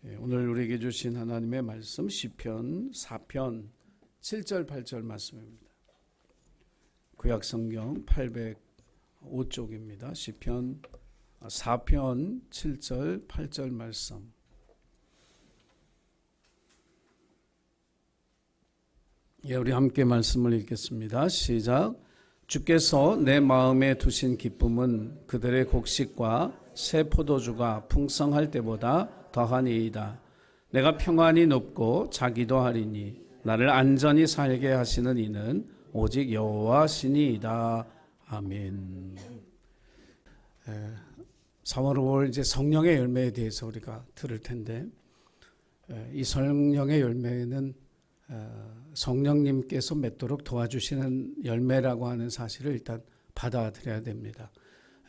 오늘 우리에게 주신 하나님의 말씀 시편 4편 7절 8절 말씀입니다. 구약성경 805쪽입니다. 시편 4편 7절 8절 말씀. 우리 함께 말씀을 읽겠습니다. 시작. 주께서 내 마음에 두신 기쁨은 그들의 곡식과 새 포도주가 풍성할 때보다 더하니이다. 내가 평안히 눕고 자기도 하리니 나를 안전히 살게 하시는 이는 오직 여호와시니이다. 아멘. 4월 5월 이제 성령의 열매에 대해서 우리가 들을 텐데, 이 성령의 열매는 성령님께서 맺도록 도와주시는 열매라고 하는 사실을 일단 받아들여야 됩니다.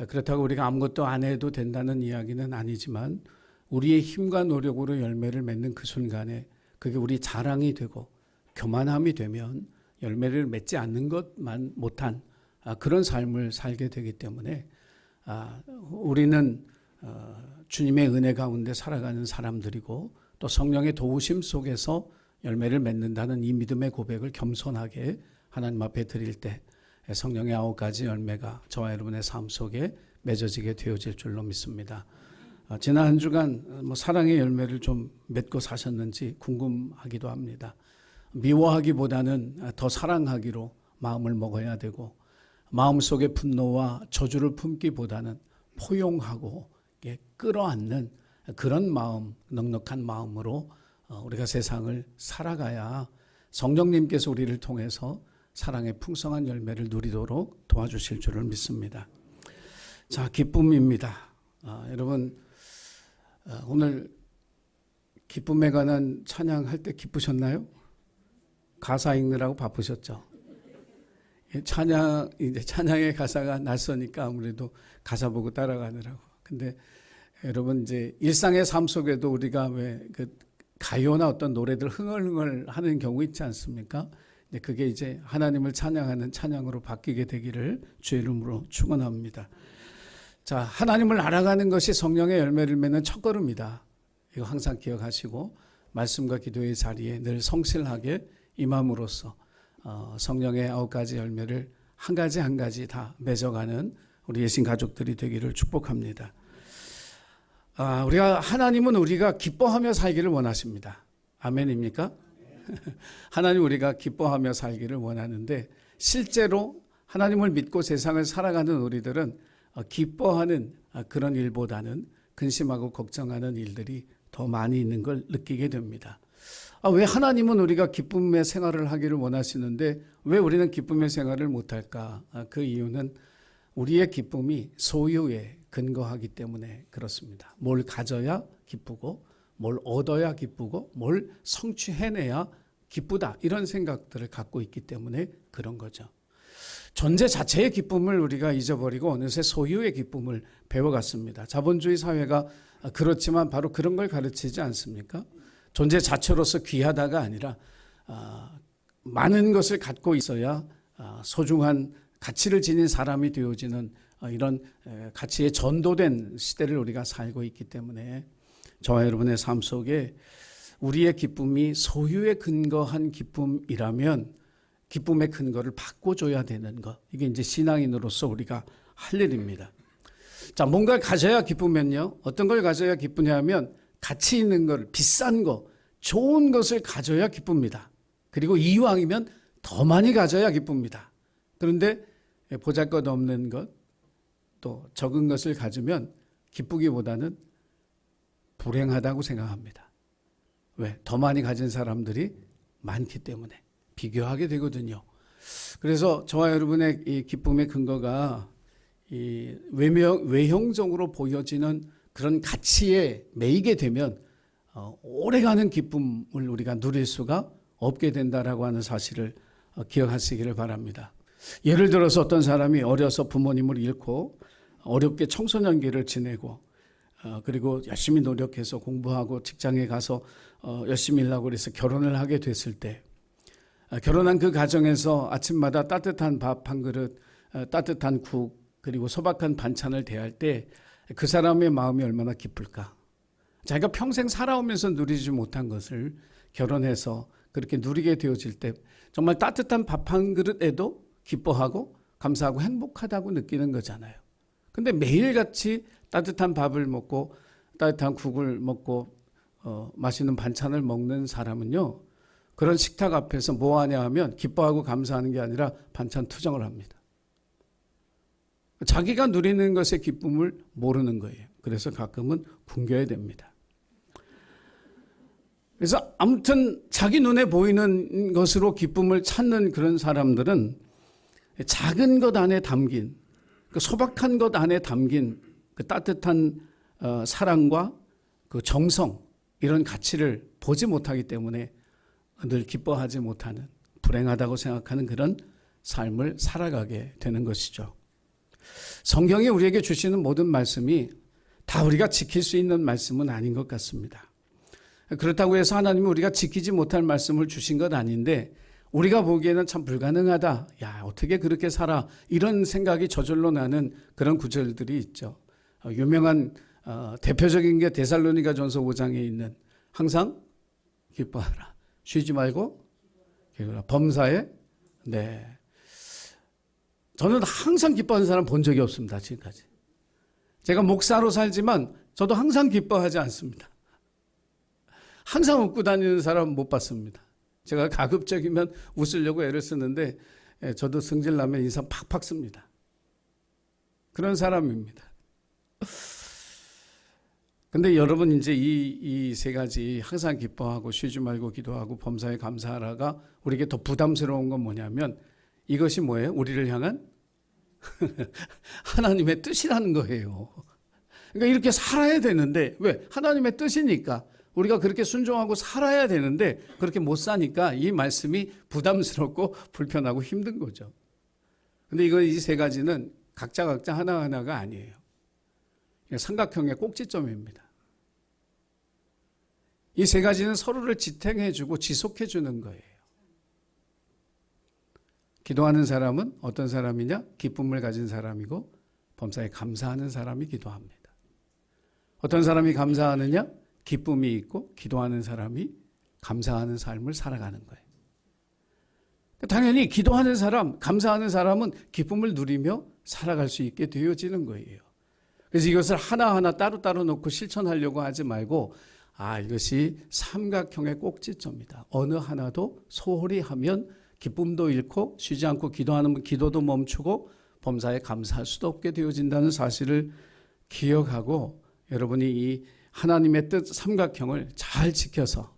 그렇다고 우리가 아무것도 안 해도 된다는 이야기는 아니지만, 우리의 힘과 노력으로 열매를 맺는 그 순간에 그게 우리 자랑이 되고 교만함이 되면 열매를 맺지 않는 것만 못한 그런 삶을 살게 되기 때문에 우리는 주님의 은혜 가운데 살아가는 사람들이고, 또 성령의 도우심 속에서 열매를 맺는다는 이 믿음의 고백을 겸손하게 하나님 앞에 드릴 때 성령의 9가지 열매가 저와 여러분의 삶 속에 맺어지게 되어질 줄로 믿습니다. 지난 한 주간 사랑의 열매를 좀 맺고 사셨는지 궁금하기도 합니다. 미워하기보다는 더 사랑하기로 마음을 먹어야 되고, 마음속에 분노와 저주를 품기보다는 포용하고 끌어안는 그런 마음, 넉넉한 마음으로 우리가 세상을 살아가야 성령님께서 우리를 통해서 사랑의 풍성한 열매를 누리도록 도와주실 줄을 믿습니다. 자, 기쁨입니다. 여러분, 오늘 기쁨에 관한 찬양할 때 기쁘셨나요? 가사 읽느라고 바쁘셨죠? 이제 찬양의 가사가 낯서니까 아무래도 가사 보고 따라가느라고. 근데 여러분, 이제 일상의 삶 속에도 우리가 왜 그 가요나 어떤 노래들 흥얼흥얼 하는 경우 있지 않습니까? 그게 이제 하나님을 찬양하는 찬양으로 바뀌게 되기를 주의 이름으로 축원합니다. 자, 하나님을 알아가는 것이 성령의 열매를 맺는 첫걸음이다. 이거 항상 기억하시고 말씀과 기도의 자리에 늘 성실하게 임함으로써 성령의 9가지 열매를 한 가지 한 가지 다 맺어가는 우리 예신 가족들이 되기를 축복합니다. 하나님은 우리가 기뻐하며 살기를 원하십니다. 아멘입니까? 하나님 우리가 기뻐하며 살기를 원하는데, 실제로 하나님을 믿고 세상을 살아가는 우리들은 기뻐하는 그런 일보다는 근심하고 걱정하는 일들이 더 많이 있는 걸 느끼게 됩니다. 왜 하나님은 우리가 기쁨의 생활을 하기를 원하시는데 왜 우리는 기쁨의 생활을 못할까? 그 이유는 우리의 기쁨이 소유에 근거하기 때문에 그렇습니다. 뭘 가져야 기쁘고, 뭘 얻어야 기쁘고, 뭘 성취해내야 기쁘다, 이런 생각들을 갖고 있기 때문에 그런 거죠. 존재 자체의 기쁨을 우리가 잊어버리고 어느새 소유의 기쁨을 배워갔습니다. 자본주의 사회가 그렇지만 바로 그런 걸 가르치지 않습니까? 존재 자체로서 귀하다가 아니라 많은 것을 갖고 있어야 소중한 가치를 지닌 사람이 되어지는 이런 가치에 전도된 시대를 우리가 살고 있기 때문에 저와 여러분의 삶 속에 우리의 기쁨이 소유에 근거한 기쁨이라면 기쁨의 근거를 바꿔줘야 되는 것, 이게 이제 신앙인으로서 우리가 할 일입니다. 자, 뭔가를 가져야 기쁘면요, 어떤 걸 가져야 기쁘냐면 가치 있는 걸, 비싼 거, 좋은 것을 가져야 기쁩니다. 그리고 이왕이면 더 많이 가져야 기쁩니다. 그런데 보잘것없는 것, 또 적은 것을 가지면 기쁘기보다는 불행하다고 생각합니다. 왜? 더 많이 가진 사람들이 많기 때문에 비교하게 되거든요. 그래서 저와 여러분의 이 기쁨의 근거가 이 외형적으로 보여지는 그런 가치에 매이게 되면 오래가는 기쁨을 우리가 누릴 수가 없게 된다라고 하는 사실을 기억하시기를 바랍니다. 예를 들어서 어떤 사람이 어려서 부모님을 잃고 어렵게 청소년기를 지내고 그리고 열심히 노력해서 공부하고 직장에 가서 열심히 일하고 그래서 결혼을 하게 됐을 때, 결혼한 그 가정에서 아침마다 따뜻한 밥 한 그릇, 따뜻한 국, 그리고 소박한 반찬을 대할 때 그 사람의 마음이 얼마나 기쁠까? 자기가 평생 살아오면서 누리지 못한 것을 결혼해서 그렇게 누리게 되어질 때 정말 따뜻한 밥 한 그릇에도 기뻐하고 감사하고 행복하다고 느끼는 거잖아요. 근데 매일같이 따뜻한 밥을 먹고 따뜻한 국을 먹고 맛있는 반찬을 먹는 사람은요, 그런 식탁 앞에서 뭐 하냐 하면 기뻐하고 감사하는 게 아니라 반찬 투정을 합니다. 자기가 누리는 것의 기쁨을 모르는 거예요. 그래서 가끔은 굶겨야 됩니다. 그래서 아무튼 자기 눈에 보이는 것으로 기쁨을 찾는 그런 사람들은 작은 것 안에 담긴, 그 소박한 것 안에 담긴 그 따뜻한 사랑과 그 정성, 이런 가치를 보지 못하기 때문에 늘 기뻐하지 못하는, 불행하다고 생각하는 그런 삶을 살아가게 되는 것이죠. 성경이 우리에게 주시는 모든 말씀이 다 우리가 지킬 수 있는 말씀은 아닌 것 같습니다. 그렇다고 해서 하나님이 우리가 지키지 못할 말씀을 주신 건 아닌데, 우리가 보기에는 참 불가능하다, 야 어떻게 그렇게 살아, 이런 생각이 저절로 나는 그런 구절들이 있죠. 유명한 대표적인 게 데살로니가 전서 5장에 있는 항상 기뻐하라, 쉬지 말고 기도하라, 범사에. 네, 저는 항상 기뻐하는 사람 본 적이 없습니다. 지금까지 제가 목사로 살지만 저도 항상 기뻐하지 않습니다. 항상 웃고 다니는 사람 못 봤습니다. 제가 가급적이면 웃으려고 애를 쓰는데 저도 승질나면 인상 팍팍 씁니다. 그런 사람입니다. 근데 여러분, 이제 이 세 가지, 항상 기뻐하고 쉬지 말고 기도하고 범사에 감사하라가 우리에게 더 부담스러운 건 뭐냐면, 이것이 뭐예요? 우리를 향한 하나님의 뜻이라는 거예요. 그러니까 이렇게 살아야 되는데, 왜? 하나님의 뜻이니까 우리가 그렇게 순종하고 살아야 되는데 그렇게 못 사니까 이 말씀이 부담스럽고 불편하고 힘든 거죠. 근데 이 세 가지는 각자 하나하나가 아니에요. 삼각형의 꼭지점입니다. 이 세 가지는 서로를 지탱해주고 지속해주는 거예요. 기도하는 사람은 어떤 사람이냐? 기쁨을 가진 사람이고 범사에 감사하는 사람이 기도합니다. 어떤 사람이 감사하느냐? 기쁨이 있고 기도하는 사람이 감사하는 삶을 살아가는 거예요. 당연히 기도하는 사람, 감사하는 사람은 기쁨을 누리며 살아갈 수 있게 되어지는 거예요. 그래서 이것을 하나하나 따로따로 놓고 실천하려고 하지 말고, 이것이 삼각형의 꼭지점이다. 어느 하나도 소홀히 하면 기쁨도 잃고 쉬지 않고 기도하는 기도도 멈추고 범사에 감사할 수도 없게 되어진다는 사실을 기억하고, 여러분이 이 하나님의 뜻 삼각형을 잘 지켜서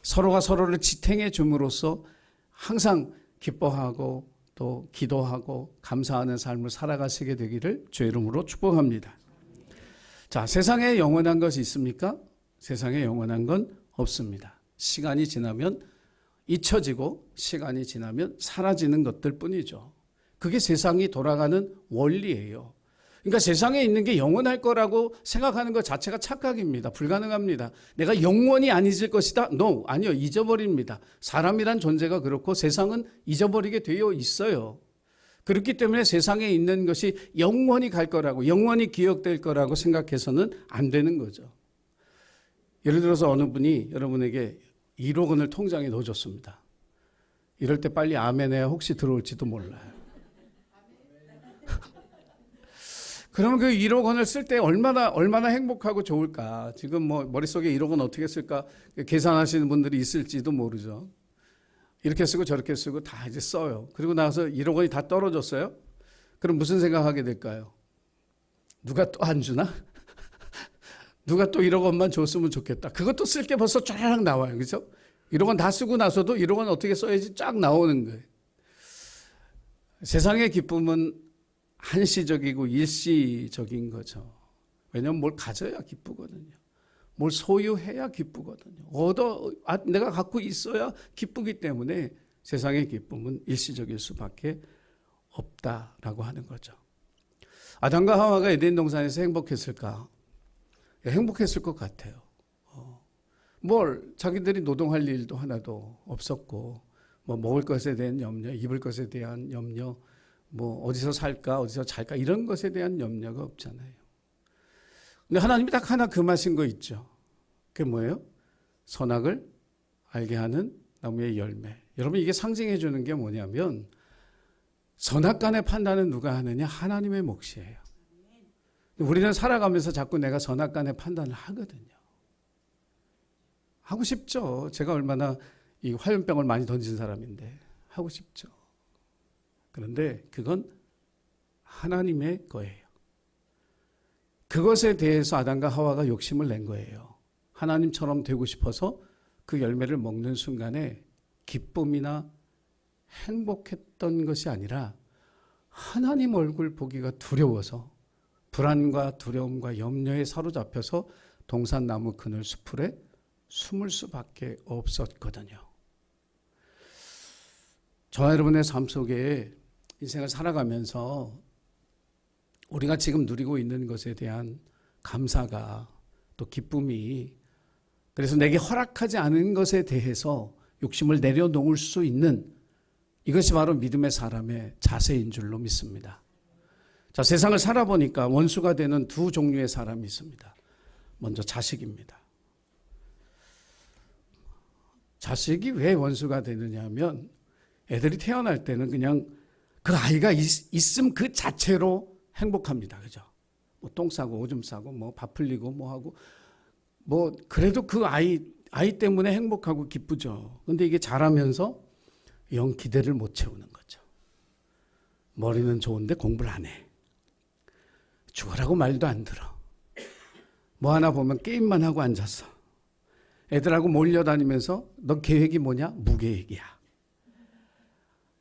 서로가 서로를 지탱해 줌으로써 항상 기뻐하고 또 기도하고 감사하는 삶을 살아가시게 되기를 주의 이름으로 축복합니다. 자, 세상에 영원한 것이 있습니까? 세상에 영원한 건 없습니다. 시간이 지나면 잊혀지고 시간이 지나면 사라지는 것들 뿐이죠. 그게 세상이 돌아가는 원리예요. 그러니까 세상에 있는 게 영원할 거라고 생각하는 것 자체가 착각입니다. 불가능합니다. 내가 영원히 안 잊을 것이다? No, 아니요. 잊어버립니다. 사람이란 존재가 그렇고 세상은 잊어버리게 되어 있어요. 그렇기 때문에 세상에 있는 것이 영원히 갈 거라고, 영원히 기억될 거라고 생각해서는 안 되는 거죠. 예를 들어서 어느 분이 여러분에게 1억 원을 통장에 넣어줬습니다. 이럴 때 빨리 아멘해야 혹시 들어올지도 몰라요. 그러면 그 1억 원을 쓸 때 얼마나 행복하고 좋을까. 지금 뭐 머릿속에 1억 원 어떻게 쓸까 계산하시는 분들이 있을지도 모르죠. 이렇게 쓰고 저렇게 쓰고 다 이제 써요. 그리고 나서 1억 원이 다 떨어졌어요. 그럼 무슨 생각하게 될까요? 누가 또 안 주나? 누가 또 1억 원만 줬으면 좋겠다. 그것도 쓸 게 벌써 쫙 나와요. 그렇죠? 1억 원 다 쓰고 나서도 1억 원 어떻게 써야지 쫙 나오는 거예요. 세상의 기쁨은 한시적이고 일시적인 거죠. 왜냐하면 뭘 가져야 기쁘거든요. 뭘 소유해야 기쁘거든요. 내가 갖고 있어야 기쁘기 때문에 세상의 기쁨은 일시적일 수밖에 없다라고 하는 거죠. 아담과 하와가 에덴 동산에서 행복했을까? 행복했을 것 같아요. 자기들이 노동할 일도 하나도 없었고, 먹을 것에 대한 염려, 입을 것에 대한 염려, 어디서 살까, 어디서 잘까, 이런 것에 대한 염려가 없잖아요. 근데 하나님이 딱 하나 금하신 거 있죠. 그게 뭐예요? 선악을 알게 하는 나무의 열매. 여러분, 이게 상징해 주는 게 뭐냐면 선악간의 판단은 누가 하느냐? 하나님의 몫이에요. 우리는 살아가면서 자꾸 내가 선악간의 판단을 하거든요. 하고 싶죠. 제가 얼마나 이 화염병을 많이 던진 사람인데 하고 싶죠. 그런데 그건 하나님의 거예요. 그것에 대해서 아담과 하와가 욕심을 낸 거예요. 하나님처럼 되고 싶어서 그 열매를 먹는 순간에 기쁨이나 행복했던 것이 아니라 하나님 얼굴 보기가 두려워서 불안과 두려움과 염려에 사로잡혀서 동산나무 그늘 수풀에 숨을 수밖에 없었거든요. 저와 여러분의 삶 속에 인생을 살아가면서 우리가 지금 누리고 있는 것에 대한 감사가 또 기쁨이 그래서 내게 허락하지 않은 것에 대해서 욕심을 내려놓을 수 있는 이것이 바로 믿음의 사람의 자세인 줄로 믿습니다. 자, 세상을 살아보니까 원수가 되는 두 종류의 사람이 있습니다. 먼저 자식입니다. 자식이 왜 원수가 되느냐 하면 애들이 태어날 때는 그냥 그 아이가 있음 그 자체로 행복합니다. 그죠? 뭐 똥 싸고 오줌 싸고 뭐 밥 흘리고 뭐 하고 뭐 그래도 그 아이 때문에 행복하고 기쁘죠. 근데 이게 자라면서 영 기대를 못 채우는 거죠. 머리는 좋은데 공부를 안 해. 죽으라고 말도 안 들어. 뭐 하나 보면 게임만 하고 앉았어. 애들하고 몰려다니면서 너 계획이 뭐냐? 무계획이야.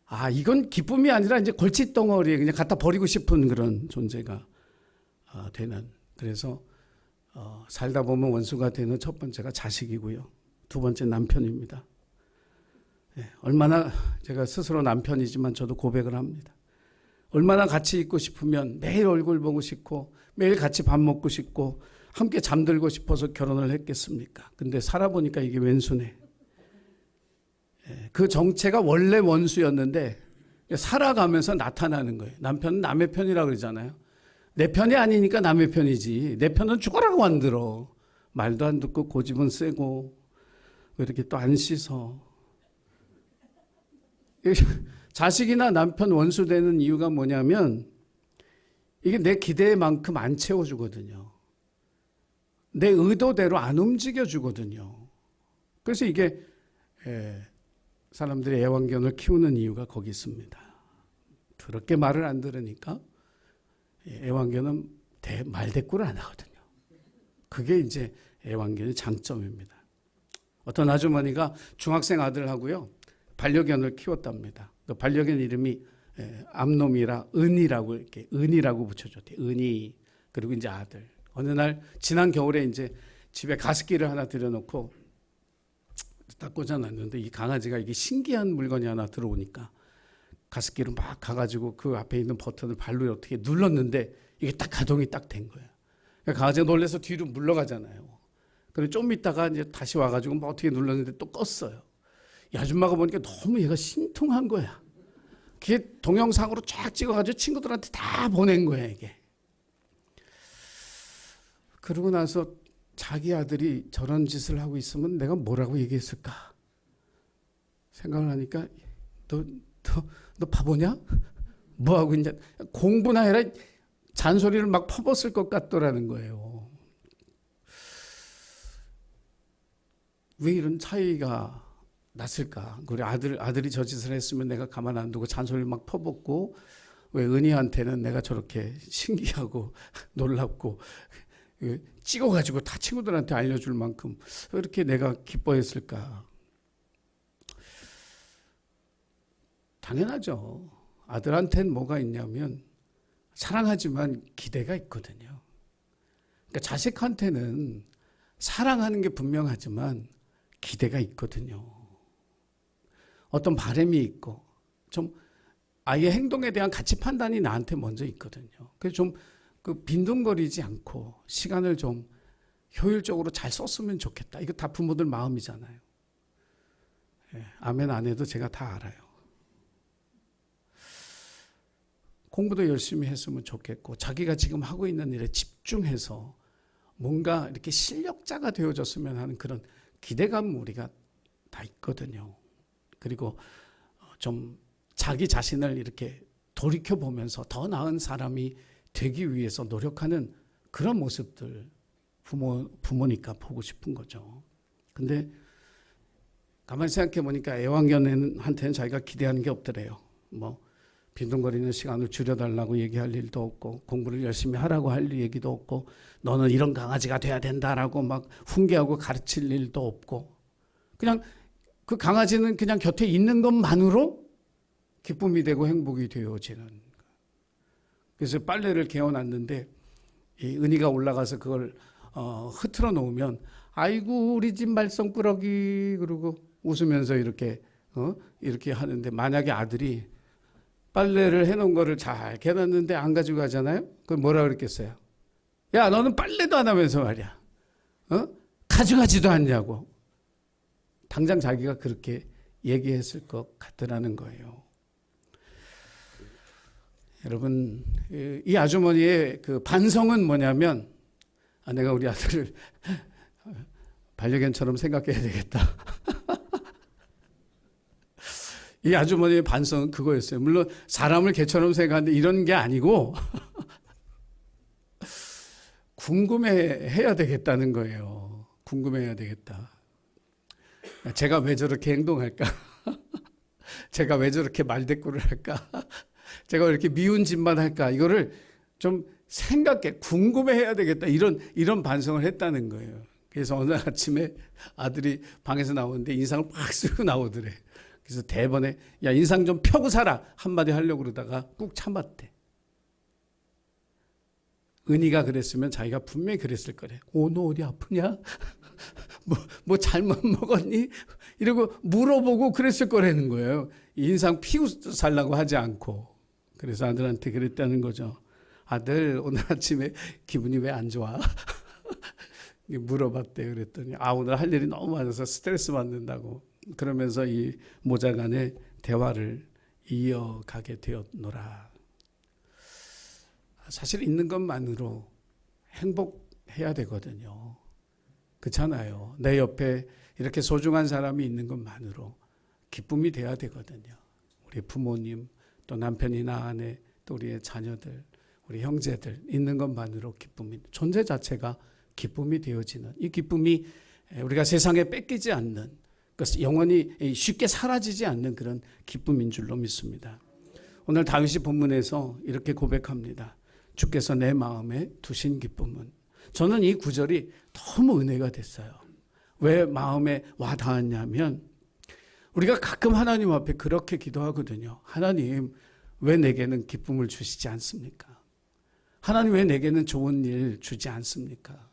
아, 이건 기쁨이 아니라 이제 골칫덩어리에 그냥 갖다 버리고 싶은 그런 존재가 되는. 그래서 살다 보면 원수가 되는 첫 번째가 자식이고요. 두 번째 남편입니다. 얼마나 제가 스스로 남편이지만 저도 고백을 합니다. 얼마나 같이 있고 싶으면 매일 얼굴 보고 싶고 매일 같이 밥 먹고 싶고 함께 잠들고 싶어서 결혼을 했겠습니까? 근데 살아보니까 이게 왼수네. 그 정체가 원래 원수였는데 살아가면서 나타나는 거예요. 남편은 남의 편이라고 그러잖아요. 내 편이 아니니까 남의 편이지. 내 편은 죽어라고 안 들어. 말도 안 듣고 고집은 세고 왜 이렇게 또 안 씻어. 자식이나 남편 원수 되는 이유가 뭐냐면 이게 내 기대만큼 안 채워주거든요. 내 의도대로 안 움직여주거든요. 그래서 이게 사람들이 애완견을 키우는 이유가 거기 있습니다. 더럽게 말을 안 들으니까 애완견은 말대꾸를 안 하거든요. 그게 이제 애완견의 장점입니다. 어떤 아주머니가 중학생 아들하고요 반려견을 키웠답니다. 그 반려견 이름이 암놈이라 은이라고 이렇게 은이라고 붙여줬대요. 은이. 그리고 이제 아들. 어느 날 지난 겨울에 이제 집에 가습기를 하나 들여놓고 딱 꽂아놨는데 이 강아지가 이게 신기한 물건이 하나 들어오니까 가습기를 막 가가지고 그 앞에 있는 버튼을 발로 어떻게 눌렀는데 이게 딱 가동이 딱 된 거예요. 그러니까 강아지가 놀라서 뒤로 물러가잖아요. 그리고 좀 있다가 이제 다시 와가지고 뭐 어떻게 눌렀는데 또 껐어요. 이 아줌마가 보니까 너무 얘가 신통한 거야. 그게 동영상으로 쫙 찍어가지고 친구들한테 다 보낸 거야 이게. 그러고 나서 자기 아들이 저런 짓을 하고 있으면 내가 뭐라고 얘기했을까 생각을 하니까 너 바보냐? 뭐하고 있냐? 공부나 해라. 잔소리를 막 퍼붓을 것 같더라는 거예요. 왜 이런 차이가 났을까? 우리 아들이 저 짓을 했으면 내가 가만 안 두고 잔소리를 막 퍼붓고 왜 은희한테는 내가 저렇게 신기하고 놀랍고 찍어가지고 다 친구들한테 알려줄 만큼 왜 이렇게 내가 기뻐했을까? 당연하죠. 아들한테는 뭐가 있냐면 사랑하지만 기대가 있거든요. 그러니까 자식한테는 사랑하는 게 분명하지만 기대가 있거든요. 어떤 바람이 있고 좀 아이의 행동에 대한 가치 판단이 나한테 먼저 있거든요. 그래서 좀 그 빈둥거리지 않고 시간을 좀 효율적으로 잘 썼으면 좋겠다. 이거 다 부모들 마음이잖아요. 아멘 안 해도 제가 다 알아요. 공부도 열심히 했으면 좋겠고 자기가 지금 하고 있는 일에 집중해서 뭔가 이렇게 실력자가 되어줬으면 하는 그런 기대감 우리가 다 있거든요. 그리고 좀 자기 자신을 이렇게 돌이켜보면서 더 나은 사람이 되기 위해서 노력하는 그런 모습들 부모니까 보고 싶은 거죠. 근데 가만히 생각해 보니까 애완견한테는 자기가 기대하는 게 없더래요. 뭐 빈둥거리는 시간을 줄여달라고 얘기할 일도 없고 공부를 열심히 하라고 할 얘기도 없고 너는 이런 강아지가 돼야 된다라고 막 훈계하고 가르칠 일도 없고 그냥 그 강아지는 그냥 곁에 있는 것만으로 기쁨이 되고 행복이 되어지는. 그래서 빨래를 개어놨는데 이 은희가 올라가서 그걸 흐트러 놓으면 아이고 우리 집 말썽꾸러기 그러고 웃으면서 이렇게 하는데 만약에 아들이 빨래를 해놓은 거를 잘 개놨는데 안 가지고 가잖아요. 그럼 뭐라 그랬겠어요? 야 너는 빨래도 안 하면서 말이야. 가져가지도 않냐고. 당장 자기가 그렇게 얘기했을 것 같더라는 거예요. 여러분 이 아주머니의 그 반성은 뭐냐면 내가 우리 아들을 반려견처럼 생각해야 되겠다. 이 아주머니의 반성은 그거였어요. 물론 사람을 개처럼 생각하는데 이런 게 아니고 궁금해해야 되겠다는 거예요. 궁금해야 되겠다. 제가 왜 저렇게 행동할까? 제가 왜 저렇게 말대꾸를 할까? 제가 왜 이렇게 미운 짓만 할까? 이거를 좀 생각해, 궁금해해야 되겠다. 이런 반성을 했다는 거예요. 그래서 어느 아침에 아들이 방에서 나오는데 인상을 팍 쓰고 나오더래. 그래서 대번에 야 인상 좀 펴고 살아 한마디 하려고 그러다가 꾹 참았대. 은희가 그랬으면 자기가 분명히 그랬을 거래. 너 어디 아프냐? 뭐 잘못 먹었니? 이러고 물어보고 그랬을 거라는 거예요. 인상 피고 살라고 하지 않고. 그래서 아들한테 그랬다는 거죠. 아들 오늘 아침에 기분이 왜 안 좋아? 물어봤대요. 그랬더니 오늘 할 일이 너무 많아서 스트레스 받는다고. 그러면서 이 모자 간의 대화를 이어가게 되었노라. 사실 있는 것만으로 행복해야 되거든요. 그렇잖아요. 내 옆에 이렇게 소중한 사람이 있는 것만으로 기쁨이 돼야 되거든요. 우리 부모님, 또 남편이나 아내, 또 우리의 자녀들, 우리 형제들 있는 것만으로 기쁨이, 존재 자체가 기쁨이 되어지는, 이 기쁨이 우리가 세상에 뺏기지 않는, 영원히 쉽게 사라지지 않는 그런 기쁨인 줄로 믿습니다. 오늘 다윗이 본문에서 이렇게 고백합니다. 주께서 내 마음에 두신 기쁨은. 저는 이 구절이 너무 은혜가 됐어요. 왜 마음에 와닿았냐면 우리가 가끔 하나님 앞에 그렇게 기도하거든요. 하나님 왜 내게는 기쁨을 주시지 않습니까? 하나님 왜 내게는 좋은 일 주지 않습니까?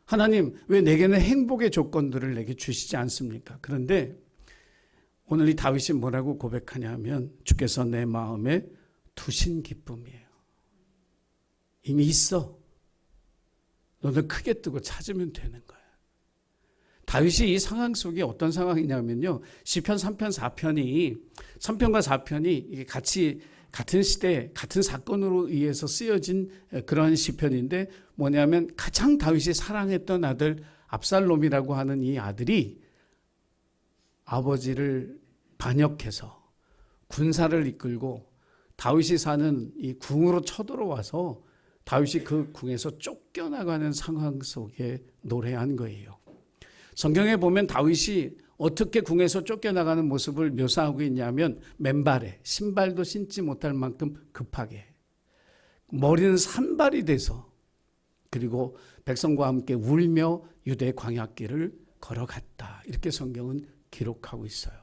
하나님 왜 내게는 행복의 조건들을 내게 주시지 않습니까? 그런데 오늘 이 다윗이 뭐라고 고백하냐면 주께서 내 마음에 두신 기쁨이에요. 이미 있어. 너는 크게 뜨고 찾으면 되는 거야. 다윗이 이 상황 속에 어떤 상황이냐면요. 시편 3편 4편이 3편과 4편이 이게 같이 같은 시대 같은 사건으로 의해서 쓰여진 그러한 시편인데 뭐냐면 가장 다윗이 사랑했던 아들 압살롬이라고 하는 이 아들이 아버지를 반역해서 군사를 이끌고 다윗이 사는 이 궁으로 쳐들어와서 다윗이 그 궁에서 쫓겨나가는 상황 속에 노래한 거예요. 성경에 보면 다윗이 어떻게 궁에서 쫓겨나가는 모습을 묘사하고 있냐면 맨발에 신발도 신지 못할 만큼 급하게 머리는 산발이 돼서 그리고 백성과 함께 울며 유대 광야길을 걸어갔다. 이렇게 성경은 기록하고 있어요.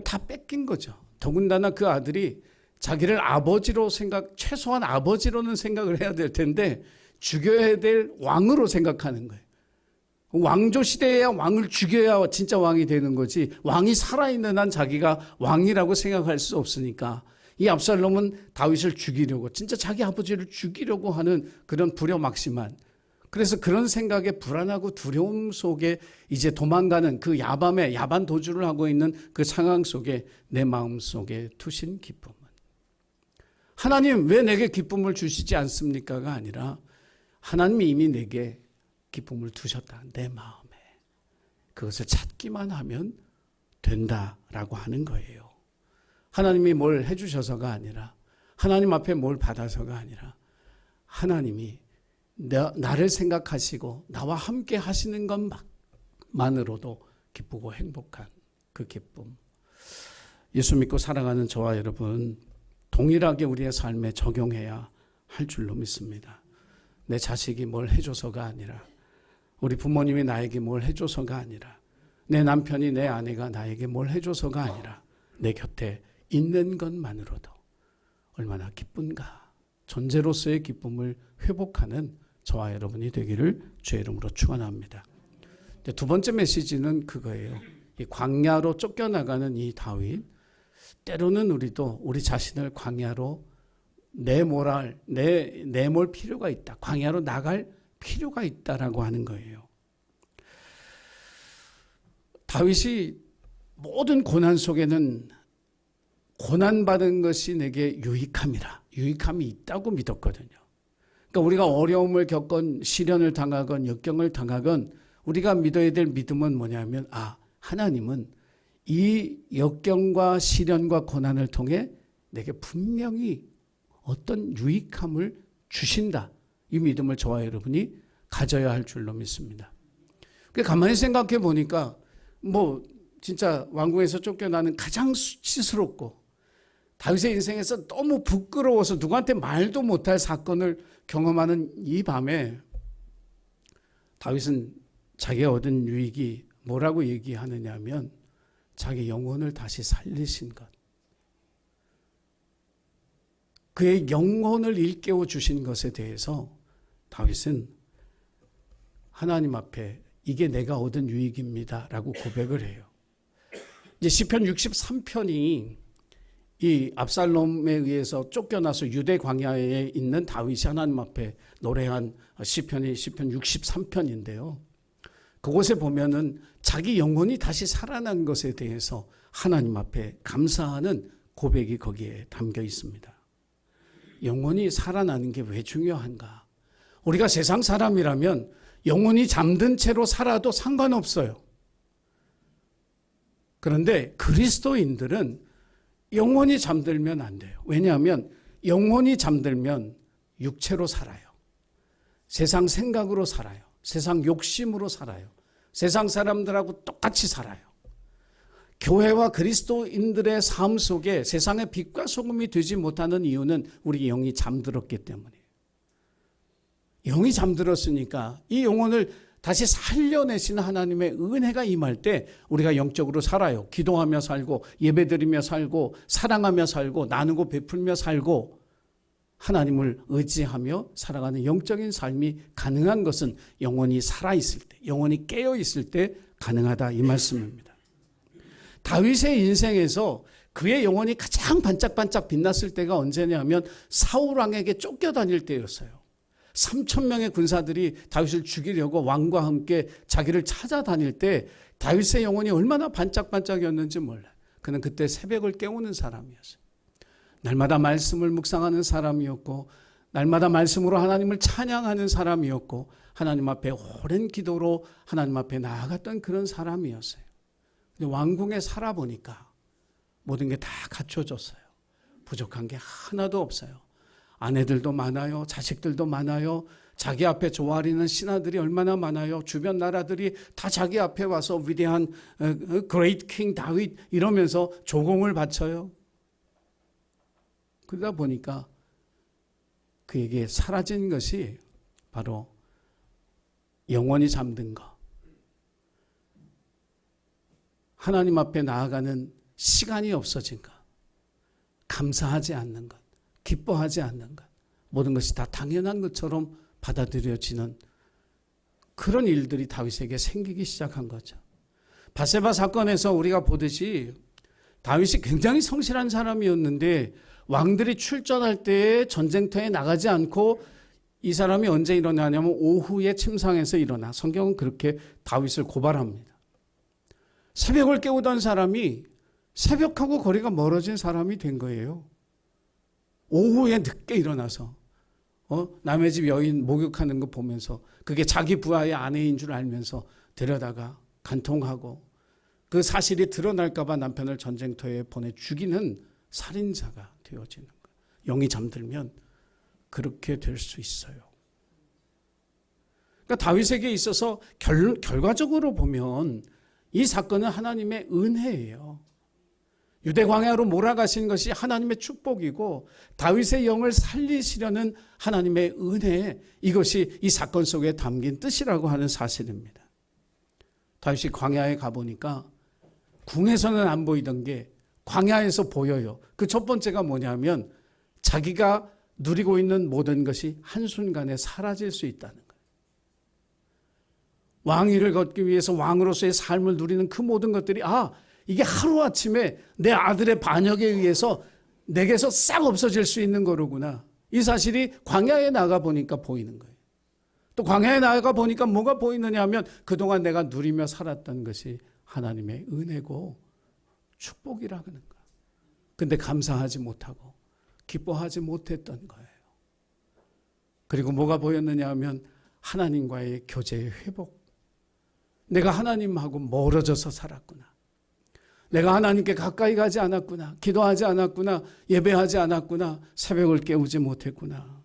다 뺏긴 거죠. 더군다나 그 아들이 자기를 아버지로 최소한 아버지로는 생각을 해야 될 텐데 죽여야 될 왕으로 생각하는 거예요. 왕조 시대에야 왕을 죽여야 진짜 왕이 되는 거지 왕이 살아있는 한 자기가 왕이라고 생각할 수 없으니까 이 압살롬은 다윗을 죽이려고 진짜 자기 아버지를 죽이려고 하는 그런 불효막심한 그래서 그런 생각에 불안하고 두려움 속에 이제 도망가는 그 야반 도주를 하고 있는 그 상황 속에 내 마음 속에 두신 기쁨은 하나님 왜 내게 기쁨을 주시지 않습니까가 아니라 하나님이 이미 내게 기쁨을 두셨다. 내 마음에. 그것을 찾기만 하면 된다라고 하는 거예요. 하나님이 뭘 해주셔서가 아니라, 하나님 앞에 뭘 받아서가 아니라, 하나님이 나를 생각하시고 나와 함께 하시는 것만으로도 기쁘고 행복한 그 기쁨. 예수 믿고 살아가는 저와 여러분, 동일하게 우리의 삶에 적용해야 할 줄로 믿습니다. 내 자식이 뭘 해줘서가 아니라, 우리 부모님이 나에게 뭘 해줘서가 아니라, 내 남편이 내 아내가 나에게 뭘 해줘서가 아니라, 내 곁에 있는 것만으로도 얼마나 기쁜가. 존재로서의 기쁨을 회복하는 저와 여러분이 되기를 주의 이름으로 축원합니다. 두 번째 메시지는 그거예요. 이 광야로 쫓겨나가는 이 다윗, 때로는 우리도 우리 자신을 광야로 내몰 필요가 있다. 광야로 나갈 필요가 있다라고 하는 거예요. 다윗이 모든 고난 속에는 고난받은 것이 내게 유익함이라, 유익함이 있다고 믿었거든요. 그러니까 우리가 어려움을 겪건 시련을 당하건 역경을 당하건 우리가 믿어야 될 믿음은 뭐냐면, 하나님은 이 역경과 시련과 고난을 통해 내게 분명히 어떤 유익함을 주신다. 이 믿음을 저와 여러분이 가져야 할 줄로 믿습니다. 가만히 생각해 보니까 진짜 왕궁에서 쫓겨나는 가장 수치스럽고 다윗의 인생에서 너무 부끄러워서 누구한테 말도 못할 사건을 경험하는 이 밤에 다윗은 자기가 얻은 유익이 뭐라고 얘기하느냐 하면 자기 영혼을 다시 살리신 것. 그의 영혼을 일깨워 주신 것에 대해서 다윗은 하나님 앞에 이게 내가 얻은 유익입니다 라고 고백을 해요. 이제 시편 63편이 이 압살롬에 의해서 쫓겨나서 유대 광야에 있는 다윗이 하나님 앞에 노래한 시편이 시편 63편인데요. 그곳에 보면은 자기 영혼이 다시 살아난 것에 대해서 하나님 앞에 감사하는 고백이 거기에 담겨 있습니다. 영혼이 살아나는 게 왜 중요한가? 우리가 세상 사람이라면 영혼이 잠든 채로 살아도 상관없어요. 그런데 그리스도인들은 영혼이 잠들면 안 돼요. 왜냐하면 영혼이 잠들면 육체로 살아요. 세상 생각으로 살아요. 세상 욕심으로 살아요. 세상 사람들하고 똑같이 살아요. 교회와 그리스도인들의 삶 속에 세상의 빛과 소금이 되지 못하는 이유는 우리 영이 잠들었기 때문이에요. 영이 잠들었으니까 이 영혼을 다시 살려내시는 하나님의 은혜가 임할 때 우리가 영적으로 살아요. 기도하며 살고 예배드리며 살고 사랑하며 살고 나누고 베풀며 살고 하나님을 의지하며 살아가는 영적인 삶이 가능한 것은 영혼이 살아있을 때, 영혼이 깨어있을 때 가능하다 이 말씀입니다. 다윗의 인생에서 그의 영혼이 가장 반짝반짝 빛났을 때가 언제냐면 사울 왕에게 쫓겨다닐 때였어요. 3,000명의 군사들이 다윗을 죽이려고 왕과 함께 자기를 찾아다닐 때 다윗의 영혼이 얼마나 반짝반짝이었는지 몰라요. 그는 그때 새벽을 깨우는 사람이었어요. 날마다 말씀을 묵상하는 사람이었고 날마다 말씀으로 하나님을 찬양하는 사람이었고 하나님 앞에 오랜 기도로 하나님 앞에 나아갔던 그런 사람이었어요. 근데 왕궁에 살아보니까 모든 게 다 갖춰졌어요. 부족한 게 하나도 없어요. 아내들도 많아요. 자식들도 많아요. 자기 앞에 조아리는 신하들이 얼마나 많아요. 주변 나라들이 다 자기 앞에 와서 위대한 Great King 다윗 이러면서 조공을 바쳐요. 그러다 보니까 그에게 사라진 것이 바로 영원히 잠든 것. 하나님 앞에 나아가는 시간이 없어진 것. 감사하지 않는 것. 기뻐하지 않는 것. 모든 것이 다 당연한 것처럼 받아들여지는 그런 일들이 다윗에게 생기기 시작한 거죠. 밧세바 사건에서 우리가 보듯이 다윗이 굉장히 성실한 사람이었는데 왕들이 출전할 때 전쟁터에 나가지 않고 이 사람이 언제 일어나냐면 오후에 침상에서 일어나. 성경은 그렇게 다윗을 고발합니다. 새벽을 깨우던 사람이 새벽하고 거리가 멀어진 사람이 된 거예요. 오후에 늦게 일어나서 남의 집 여인 목욕하는 거 보면서 그게 자기 부하의 아내인 줄 알면서 데려다가 간통하고 그 사실이 드러날까 봐 남편을 전쟁터에 보내 죽이는 살인자가 되어지는 거예요. 영이 잠들면 그렇게 될 수 있어요. 그러니까 다윗에게 있어서 결과적으로 보면 이 사건은 하나님의 은혜예요. 유대 광야로 몰아가신 것이 하나님의 축복이고 다윗의 영을 살리시려는 하나님의 은혜, 이것이 이 사건 속에 담긴 뜻이라고 하는 사실입니다. 다윗이 광야에 가보니까 궁에서는 안 보이던 게 광야에서 보여요. 그 첫 번째가 뭐냐면 자기가 누리고 있는 모든 것이 한순간에 사라질 수 있다는 거예요. 왕위를 걷기 위해서 왕으로서의 삶을 누리는 그 모든 것들이 이게 하루아침에 내 아들의 반역에 의해서 내게서 싹 없어질 수 있는 거로구나. 이 사실이 광야에 나가 보니까 보이는 거예요. 또 광야에 나가 보니까 뭐가 보이느냐 하면 그동안 내가 누리며 살았던 것이 하나님의 은혜고 축복이라는 거예요. 근데 감사하지 못하고 기뻐하지 못했던 거예요. 그리고 뭐가 보였느냐 하면 하나님과의 교제의 회복. 내가 하나님하고 멀어져서 살았구나. 내가 하나님께 가까이 가지 않았구나. 기도하지 않았구나. 예배하지 않았구나. 새벽을 깨우지 못했구나.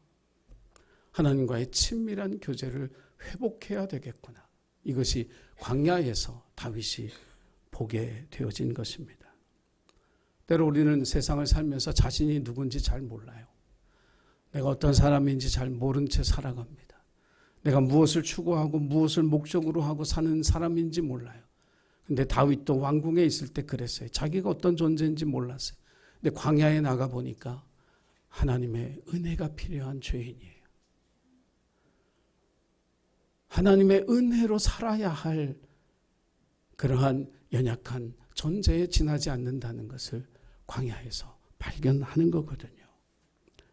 하나님과의 친밀한 교제를 회복해야 되겠구나. 이것이 광야에서 다윗이 보게 되어진 것입니다. 때로 우리는 세상을 살면서 자신이 누군지 잘 몰라요. 내가 어떤 사람인지 잘 모른 채 살아갑니다. 내가 무엇을 추구하고 무엇을 목적으로 하고 사는 사람인지 몰라요. 근데 다윗도 왕궁에 있을 때 그랬어요. 자기가 어떤 존재인지 몰랐어요. 근데 광야에 나가 보니까 하나님의 은혜가 필요한 죄인이에요. 하나님의 은혜로 살아야 할 그러한 연약한 존재에 지나지 않는다는 것을 광야에서 발견하는 거거든요.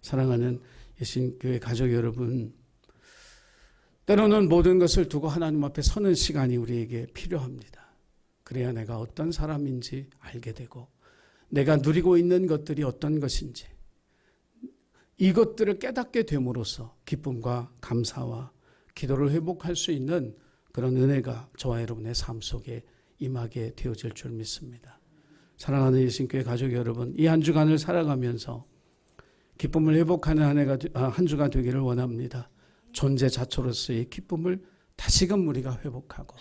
사랑하는 예신교회 가족 여러분, 때로는 모든 것을 두고 하나님 앞에 서는 시간이 우리에게 필요합니다. 그래야 내가 어떤 사람인지 알게 되고 내가 누리고 있는 것들이 어떤 것인지 이것들을 깨닫게 됨으로써 기쁨과 감사와 기도를 회복할 수 있는 그런 은혜가 저와 여러분의 삶 속에 임하게 되어질 줄 믿습니다. 사랑하는 예신교회 가족 여러분, 이 한 주간을 살아가면서 기쁨을 회복하는 한 주가 되기를 원합니다. 존재 자체로서의 기쁨을 다시금 우리가 회복하고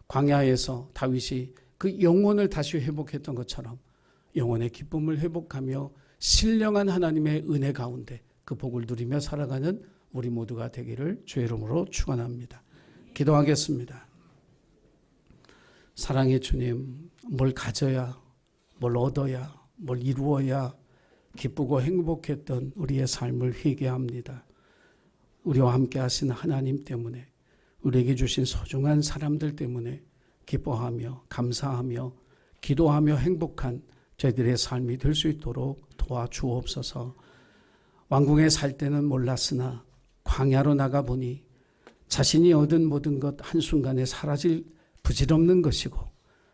광야에서 다윗이 그 영혼을 다시 회복했던 것처럼 영혼의 기쁨을 회복하며 신령한 하나님의 은혜 가운데 그 복을 누리며 살아가는 우리 모두가 되기를 주의 이름으로 축원합니다. 기도하겠습니다. 사랑의 주님, 뭘 가져야, 뭘 얻어야, 뭘 이루어야 기쁘고 행복했던 우리의 삶을 회개합니다. 우리와 함께 하신 하나님 때문에, 우리에게 주신 소중한 사람들 때문에 기뻐하며 감사하며 기도하며 행복한 저희들의 삶이 될 수 있도록 도와주옵소서. 왕궁에 살 때는 몰랐으나 광야로 나가보니 자신이 얻은 모든 것 한순간에 사라질 부질없는 것이고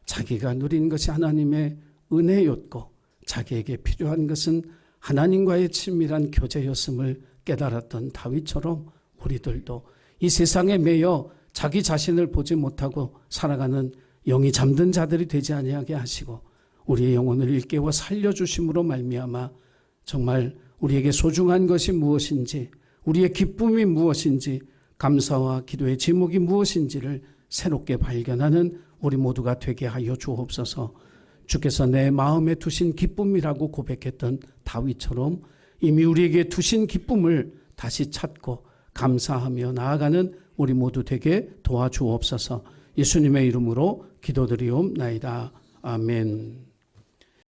자기가 누린 것이 하나님의 은혜였고 자기에게 필요한 것은 하나님과의 친밀한 교제였음을 깨달았던 다윗처럼 우리들도 이 세상에 매여 자기 자신을 보지 못하고 살아가는 영이 잠든 자들이 되지 아니하게 하시고 우리의 영혼을 일깨워 살려주심으로 말미암아 정말 우리에게 소중한 것이 무엇인지, 우리의 기쁨이 무엇인지, 감사와 기도의 제목이 무엇인지를 새롭게 발견하는 우리 모두가 되게 하여 주옵소서. 주께서 내 마음에 두신 기쁨이라고 고백했던 다윗처럼 이미 우리에게 두신 기쁨을 다시 찾고 감사하며 나아가는 우리 모두 되게 도와주옵소서. 예수님의 이름으로 기도드리옵나이다. 아멘.